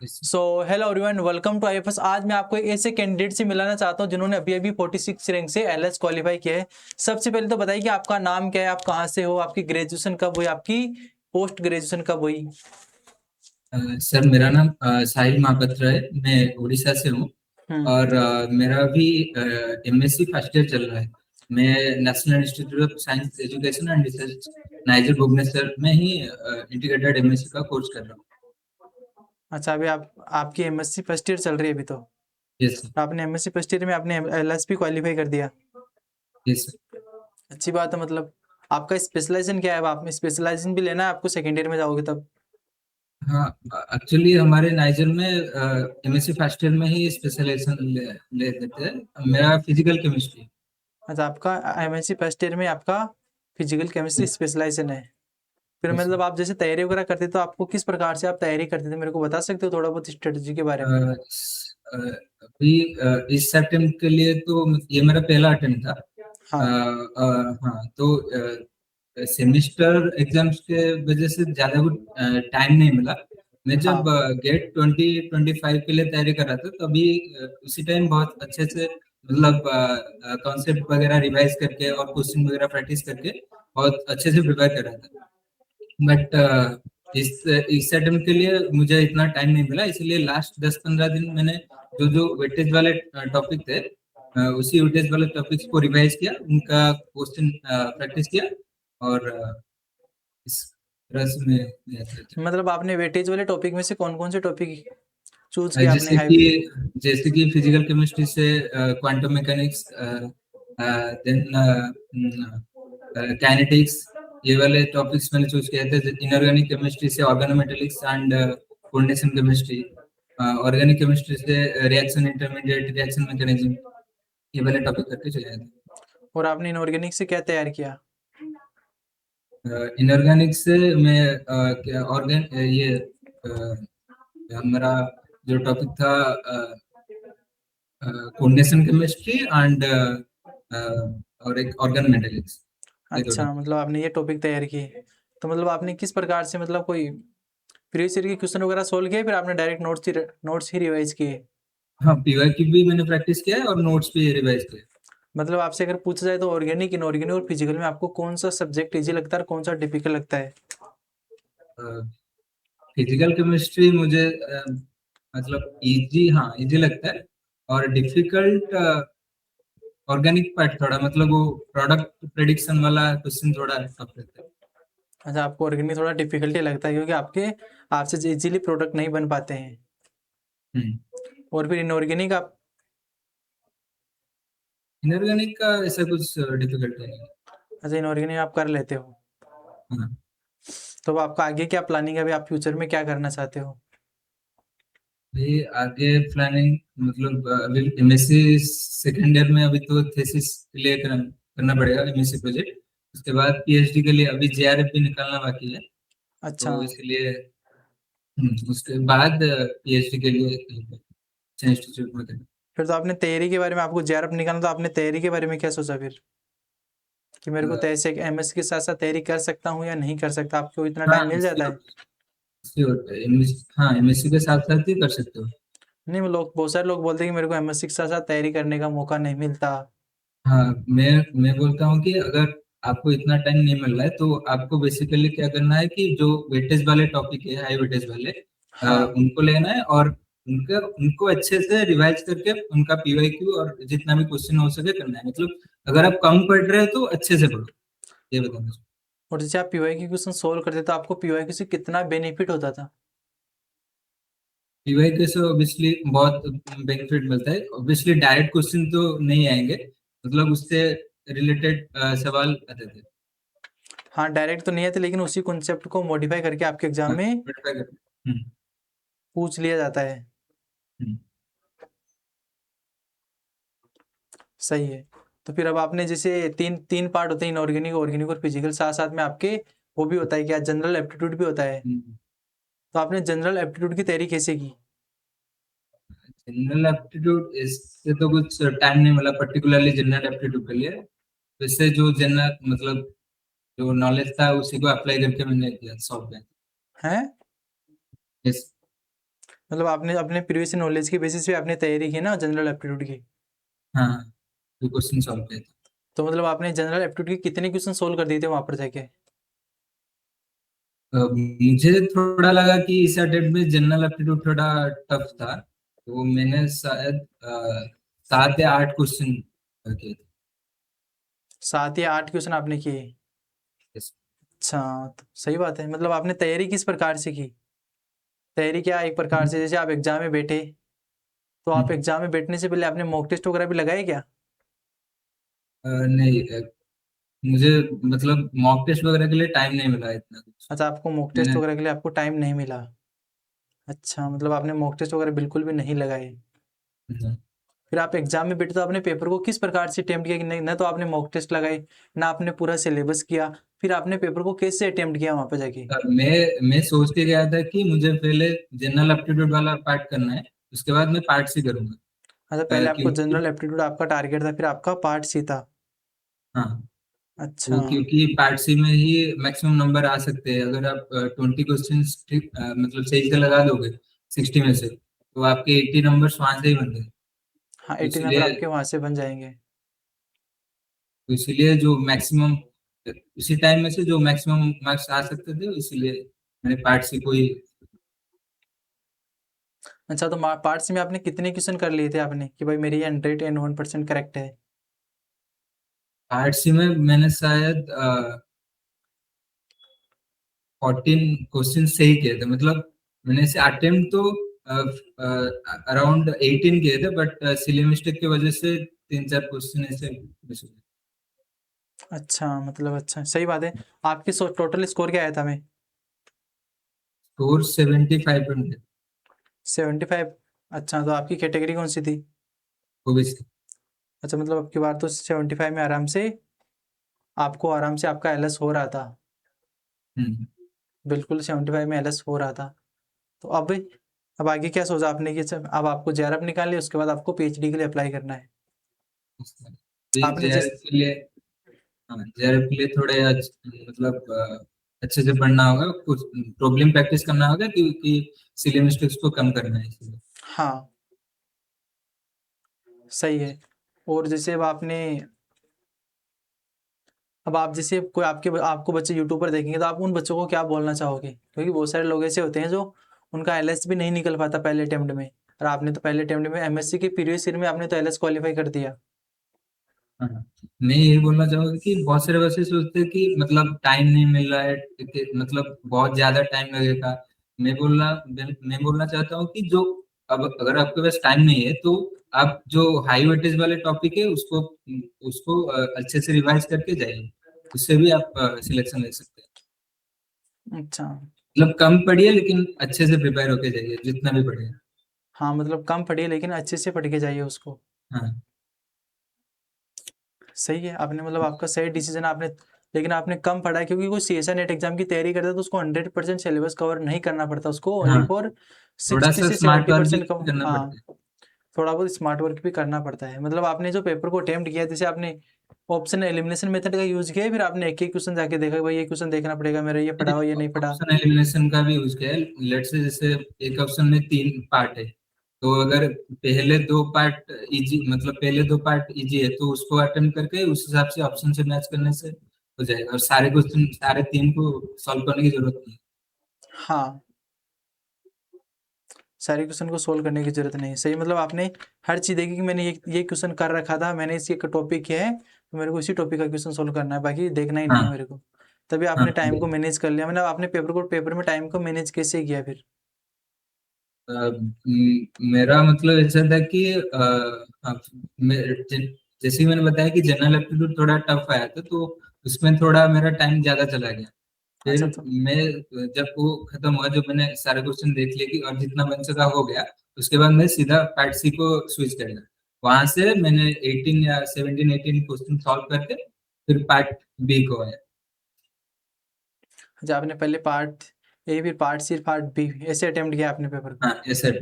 So hello everyone, welcome to IFS. आज मैं आपको एक ऐसे कैंडिडेट से मिलाना चाहता हूं जिन्होंने अभी अभी 46 रैंक से एलएस क्वालिफाई किया है। सबसे पहले तो बताइए कि आपका नाम क्या है, आप कहाँ से हो, आपकी ग्रेजुएशन कब हुई, आपकी पोस्ट ग्रेजुएशन कब हुई। सर, मेरा नाम साहिल महापात्र है। मैं उड़ीसा से हूँ। हम्म। और मेरा अभी एमएससी फर्स्ट ईयर चल रहा है। मैं National Institute of Science Education and Research NISER Bhubaneswar में ही इंटीग्रेटेड एमएससी का कोर्स कर रहा हूँ। अच्छा, अभी आपकी एमएससी फर्स्ट ईयर चल रही है अभी तो। Yes sir. आपने एमएससी फर्स्ट ईयर में आपने एलएस भी क्वालिफाई कर दिया। Yes sir. अच्छी बात है। मतलब आपका स्पेशलाइजेशन क्या है? अब आप में स्पेशलाइजेशन भी लेना है आपको, सेकेंड ईयर में जाओगे तब। हाँ, एक्चुअली हमारे नाइजर में एमएससी फर्स्ट ईयर में ही स्पेशलाइजेशन ले देते हैं। मेरा फिजिकल केमिस्ट्री। अच्छा, आपका एमएससी फर्स्ट ईयर में आपका फिजिकल केमिस्ट्री स्पेशलाइजेशन है। फिर यस मतलब आप जैसे तैयारी वगैरह करते तो आपको किस प्रकार से आप तैयारी करते थे, मेरे को बता सकते हो थोड़ा बहुत स्ट्रेटजी के बारे में। अभी इस अटेम्प्ट के लिए तो ये मेरा पहला अटेम्प्ट था। हाँ। हाँ, तो सेमिस्टर एग्जाम्स के वजह से ज्यादा कुछ टाइम नहीं मिला। मैं जब हाँ। गेट 2025 के लिए तैयारी कर रहा था तभी उसी टाइम बहुत अच्छे से मतलब कॉन्सेप्ट वगैरह रिवाइज करके और क्वेश्चन वगैरह प्रैक्टिस करके बहुत अच्छे से प्रिपेयर कर रहा था। बट इस अटेम्प्ट के लिए मुझे इतना टाइम नहीं मिला, इसलिए लास्ट 10-15 दिन मैंने जो जो वेटेज वाले टॉपिक थे उसी वेटेज वाले टॉपिक्स को रिवाइज किया, उनका क्वेश्चन प्रैक्टिस किया। और इस तरह से मैं मतलब आपने वेटेज वाले टॉपिक में से कौन कौन से टॉपिक चूज किया आपने जैसे हाई। कि जैसे कि फिजिकल केमिस्ट्री से क्वांटम मैकेनिक्स, देन काइनेटिक्स, ये वाले टॉपिक्स मैंने चूज किए थे। इनऑर्गेनिक केमिस्ट्री से organometallics and coordination chemistry, organic chemistry से रिएक्शन इंटरमीडिएट, रिएक्शन मैकेनिज्म, ये वाले टॉपिक करके चले जाते और आपने इनऑर्गेनिक से क्या तैयार किया। हैं। इनऑर्गेनिक से मैं क्या ऑर्गेन ये हमारा जो टॉपिक था कोऑर्डिनेशन केमिस्ट्री एंड और एक ऑर्गेनोमेटेलिक्स, ये दो अच्छा, टॉपिक। मतलब आपने ये टॉपिक तैयार किए। तो मतलब आपने किस प्रकार से, मतलब कोई प्रीवियस ईयर के क्वेश्चन वगैरह सोल्व किए, फिर आपने डायरेक्ट नोट्स ही रिवाइज किए। हाँ, पीवाई की भी मैंने प्रैक्टिस किया है और नोट्स भी रिवाइज किया मतलब आपसे अगर पूछा जाए तो ऑर्गेनिक, इनऑर्गेनिक और फिजिकल में आपको कौन सा सब्जेक्ट इजी लगता है और कौन सा डिफिकल्ट लगता है। है। फिजिकल केमिस्ट्री मुझे मतलब इजी, हाँ इजी लगता है। और डिफिकल्ट ऑर्गेनिक पार्ट थोड़ा, मतलब वो प्रोडक्ट प्रेडिक्शन वाला क्वेश्चन थोड़ा टफ रहता है। अच्छा, आपको ऑर्गेनिक थोड़ा डिफिकल्टी लगता है क्योंकि आपसे इजीली प्रोडक्ट नहीं बन पाते हैं। हम्म। और फिर इनऑर्गेनिक आप। इनऑर्गेनिक का ऐसा कुछ डिफिकल्ट नहीं है। अच्छा, इनऑर्गेनिक आप कर लेते हो। हाँ। तो अब आपका आगे क्या प्लानिंग है, अभी आप फ्यूचर में क्या करना चाहते हो। ये आगे प्लानिंग मतलब अभी एमएससी सेकेंड ईयर में, अभी तो थीसिस के लिए करना पड़ेगा एमएससी प्रोजेक्ट। उसके बाद पीएचडी के लिए अभी जेआरएफ भी निकालना बाकी है। अच्छा। तो इसलिए उसके बाद पीएचडी के लिए अच्छा इंस्टीट्यूट में करना। फिर तो आपने तैयारी के बारे में, आपको जेआरएफ निकालना, तो आपने तैयारी के बारे में क्या सोचा फिर, कि मेरे को तैसे एमएस के साथ साथ तैयारी कर सकता हूँ या नहीं कर सकता, आपको इतना टाइम हाँ, मिल जाता है। हाँ, एमएससी के साथ साथ ही कर सकते हो। नहीं, वो लोग, बहुत सारे लोग बोलते हैं कि मेरे को एमएससी के साथ साथ तैयारी करने का मौका नहीं मिलता। हाँ, मैं बोलता हूँ कि अगर आपको इतना टाइम नहीं मिल रहा है तो आपको बेसिकली क्या करना है कि जो वेटेज वाले टॉपिक है, हाई वेटेज वाले, हाँ। उनको लेना है और उनको अच्छे से रिवाइज करके उनका पीवाईक्यू और जितना भी क्वेश्चन हो सके करना है। मतलब अगर आप कम पढ़ रहे हो तो अच्छे से पढ़ो, ये बताना। और जैसे आप पीवाई की क्वेश्चन सोल्व करते तो आपको पीवाई से कितना बेनिफिट होता था। पीवाईक्यू से ऑब्वियसली बहुत बेनिफिट मिलता है। ऑब्वियसली डायरेक्ट क्वेश्चन तो नहीं आएंगे, मतलब उससे रिलेटेड सवाल आते थे। हाँ, डायरेक्ट तो नहीं आते, लेकिन उसी कॉन्सेप्ट को मॉडिफाई करके आपके एग्जाम हाँ, में verify हम्म। पूछ लिया जाता है। हम्म। सही है। तो फिर अब आपने जैसे तीन तीन पार्ट होते हैं, इनऑर्गेनिक, ऑर्गेनिक और फिजिकल, साथ साथ में आपके वो भी होता है, क्या जनरल एप्टीट्यूड भी होता है। हम्म। तो आपने जनरल एप्टीट्यूड की तैयारी कैसे की। जनरल एप्टीट्यूड इससे तो कुछ टाइम नहीं मिला पर्टिकुलरली जनरल एप्टीट्यूड के लिए। वैसे जो जनरल मतलब जो नॉलेज था उसी को अप्लाई करके मैंने किया सॉफ्ट में। हैं। यस। मतलब आपने अपने प्रीवियस नॉलेज की बेसिस पे आपने तैयारी की ना जनरल एप्टीट्यूड की। हाँ, तो क्वेश्चन सॉल्व किया था। तो मतलब आपने जनरल एप्टीट्यूड के कितने क्वेश्चन सोल्व कर दिए थे वहां पर जाके? मुझे थोड़ा लगा कि इस अटेम्प्ट में जनरल एप्टीट्यूड थोड़ा टफ था, तो मैंने शायद 7 या 8 क्वेश्चन किए थे। 7 या 8 क्वेश्चन आपने किए? Yes. अच्छा, तो सही बात है। मतलब आपने तैयारी किस प्रकार से की? तैयारी क्या एक प्रकार से, जैसे आप एग्जाम में बैठे तो आप हम्म। एग्जाम में बैठने से पहले आपने मॉक टेस्ट वगैरह भी लगाए क्या? नहीं, मुझे मतलब मॉक टेस्ट वगैरह के लिए टाइम नहीं मिला इतना कुछ। अच्छा, आपको मॉक टेस्ट मैंने वगैरह के लिए आपको टाइम नहीं मिला। अच्छा, मतलब आपने मॉक टेस्ट वगैरह बिल्कुल भी नहीं लगाए। नहीं, फिर आप एग्जाम में बैठे तो आपने पेपर को किस प्रकार से अटेम्प्ट किया कि नहीं, ना तो आपने मॉक टेस्ट लगाए, ना आपने पूरा सिलेबस किया, फिर आपने पेपर को कैसे अटेम्प्ट किया वहां पे जाके? मैं सोच के गया था कि मुझे पहले जनरल एप्टीट्यूड वाला पार्ट करना है, उसके बाद मैं पार्ट सी करूंगा। अच्छा, पहले आपको क्योंकि जनरल एप्टीट्यूड आपका टारगेट था, फिर आपका पार्ट सी था। हाँ, अच्छा। वो क्योंकि पार्ट सी में ही मैक्सिमम नंबर आ सकते हैं। अगर आप 20 क्वेश्चन ठीक मतलब सही से लगा दोगे 60 में से, तो आपके 80 नंबर वहां से ही बन गए। हाँ, तो 80 नंबर इसलिए आपके वहां से बन जाएंगे। तो इसलिए जो मैक्सिमम उसी टाइम में से जो मैक्सिमम मार्क्स आ सकते थे, इसलिए मैंने पार्ट सी को ही। अच्छा, तो पार्ट सी में आपने कितने क्वेश्चन कर लिए थे आपने कि भाई मेरी 101% करेक्ट है? पार्ट सी में मैंने शायद 14 क्वेश्चन सही किए थे। मतलब मैंने से अटेम्प्ट तो अराउंड 18 किए थे, बट सिली मिस्टेक की वजह से 3-4 क्वेश्चन ऐसे मिस हो गए। अच्छा, मतलब अच्छा सही बात है। आपकी टोटल स्कोर क्या आया था मैं? स्कोर 75 पे थे। 75? अच्छा, तो आपकी कैटेगरी कौन सी थी? वो भी। अच्छा, मतलब अब की बार तो 75 में आराम से आपको आराम से आपका एलएस हो रहा था। हम्म। बिल्कुल 75 में एलएस हो रहा था। तो अब आगे क्या सोचा आपने कि अब आपको जेआरएफ निकालनी है, उसके बाद आपको पीएचडी के लिए अप्लाई करना है? आपने जिस जेआरएफ के लिए, हाँ, जेआरएफ के लिए थोड़े मतलब अच्छे से पढ़ना होगा, कुछ प्रॉब्लम प्रैक्टिस करना होगा, क्योंकि सिली मिस्टेक्स को कम करना है इसलिए। हाँ, सही है। और जैसे अब आप जैसे कोई आपको बच्चे यूट्यूब पर देखेंगे तो आप उन बच्चों को क्या बोलना चाहोगे? क्योंकि बहुत सारे लोग ऐसे होते हैं जो उनका एलएस भी नहीं निकल पाता पहले अटेम्प्ट में, और आपने तो पहले अटेम्प्ट में एमएससी के प्रीवियस ईयर में आपने तो एलएस क्वालिफाई कर दिया। हाँ, मैं यही बोलना चाहूंगा कि बहुत सारे बच्चे सोचते हैं कि मतलब टाइम नहीं मिल रहा है, कि मतलब बहुत ज्यादा टाइम लगेगा। मैं बोलना चाहता हूँ कि जो अब अगर आपके पास टाइम नहीं है, तो आप जो हाई वेटेज वाले टॉपिक है उसको उसको अच्छे से रिवाइज करके जाइए। उससे भी आप सिलेक्शन ले सकते हैं। अच्छा। मतलब कम पढ़िए, लेकिन अच्छे से प्रिपेयर होके जाइए जितना भी पढ़िए। हाँ, मतलब कम पढ़िए लेकिन अच्छे से पढ़ के जाइए उसको। हाँ, सही है, आपने मतलब आपका सही डिसीजन आपने। लेकिन आपने कम पढ़ा है क्योंकि कोई सीएसआई नेट एग्जाम की तैयारी करता है तो उसको 100% सिलेबस कवर नहीं करना पड़ता, उसको ओनली हाँ, फॉर थोड़ा 60 सा से स्मार्ट वर्क भी 70% कम। करना पड़ता हाँ, है। थोड़ा बहुत स्मार्ट वर्क भी करना पड़ता है। मतलब आपने जो पेपर को अटेम्प्ट किया, जैसे आपने ऑप्शन एलिमिनेशन मेथड का यूज किया है, फिर आपने एक एक क्वेश्चन जाके देखा कि भाई ये क्वेश्चन देखना पड़ेगा मेरा, ये पढ़ा हुआ ये नहीं पढ़ा? ऑप्शन एलिमिनेशन का भी यूज किया है। लेट्स से जैसे एक ऑप्शन में 3 पार्ट है, तो अगर पहले 2 पार्ट इजी है, तो उसको अटेम्प्ट करके उस हिसाब से ऑप्शन से मैच करने से हो जाएगा, और सारे क्वेश्चन सारे 3 को सॉल्व करने की जरूरत नहीं हाँ, सारे क्वेश्चन को सोल्व करने की जरूरत नहीं है। सही, मतलब आपने हर चीज़ देखी कि मैंने ये क्वेश्चन कर रखा था, मैंने इसी एक टॉपिक किया है तो मेरे को इसी टॉपिक का क्वेश्चन सोल्व करना है, बाकी देखना ही है। नहीं है हाँ, मेरे को। तभी हाँ। आपने टाइम को मैनेज कर लिया। मतलब आपने पेपर में टाइम को मैनेज कैसे किया फिर? मेरा मतलब ऐसा था कि हाँ, जैसे ही मैंने बताया कि जनरल एप्टीट्यूड थोड़ा टफ आया था, तो उसमें थोड़ा मेरा टाइम ज्यादा चला गया। फिर अच्छा, तो मैं जब वो खत्म हुआ, जब मैंने सारे क्वेश्चन देख लिए कि और जितना बन सका हो गया, उसके बाद मैं सीधा पार्ट सी को स्विच कर गया। वहां से मैंने 18 क्वेश्चन सॉल्व करके फिर पार्ट बी को आया। अच्छा, आपने पहले पार्ट ए फिर पार्ट सी पार्ट बी ऐसे अटेम्प्ट किया आपने पेपर को? हाँ, ऐसे।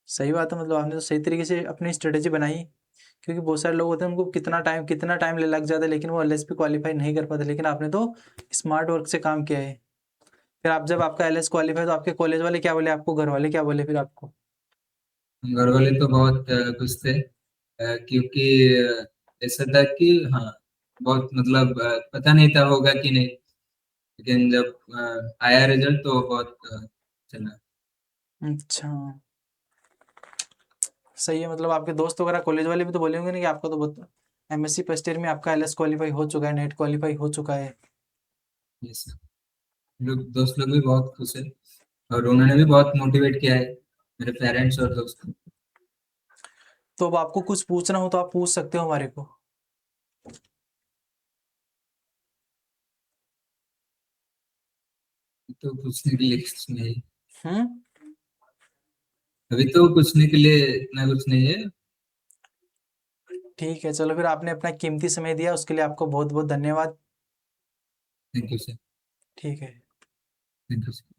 सही बात है, मतलब आपने तो सही तरीके से अपनी स्ट्रेटेजी बनाई। क्योंकि बहुत सारे लोग होते हैं उनको कितना टाइम ले लग जाता है लेकिन वो एलएसपी क्वालिफाई नहीं कर पाते, लेकिन आपने तो स्मार्ट वर्क से काम किया है। फिर आप जब आपका एलएस क्वालिफाई तो आपके कॉलेज वाले क्या बोले आपको, घर वाले क्या बोले फिर आपको? घर वाले तो बहुत खुश थे, क्योंकि ऐसा था कि हाँ, बहुत मतलब पता नहीं था होगा कि नहीं, लेकिन जब आया रिजल्ट तो बहुत चला। अच्छा, सही है। मतलब आपके दोस्त वगैरह कॉलेज वाले भी तो बोले होंगे ना कि आपका तो बहुत एमएससी फर्स्ट ईयर में आपका एलएस क्वालिफाई हो चुका है, नेट क्वालिफाई हो चुका है। यस, लोग दोस्त लोग भी बहुत खुश है, और उन्होंने भी बहुत मोटिवेट किया है, मेरे पेरेंट्स और दोस्त। तो अब आपको कुछ पूछना हो तो आप पूछ सकते हो हमारे को। तो पूछने के लिए कुछ नहीं, हम्म। अभी तो पूछने के लिए इतना कुछ नहीं है। ठीक है, चलो फिर आपने अपना कीमती समय दिया उसके लिए आपको बहुत बहुत धन्यवाद। Thank you sir. ठीक है। Thank you sir.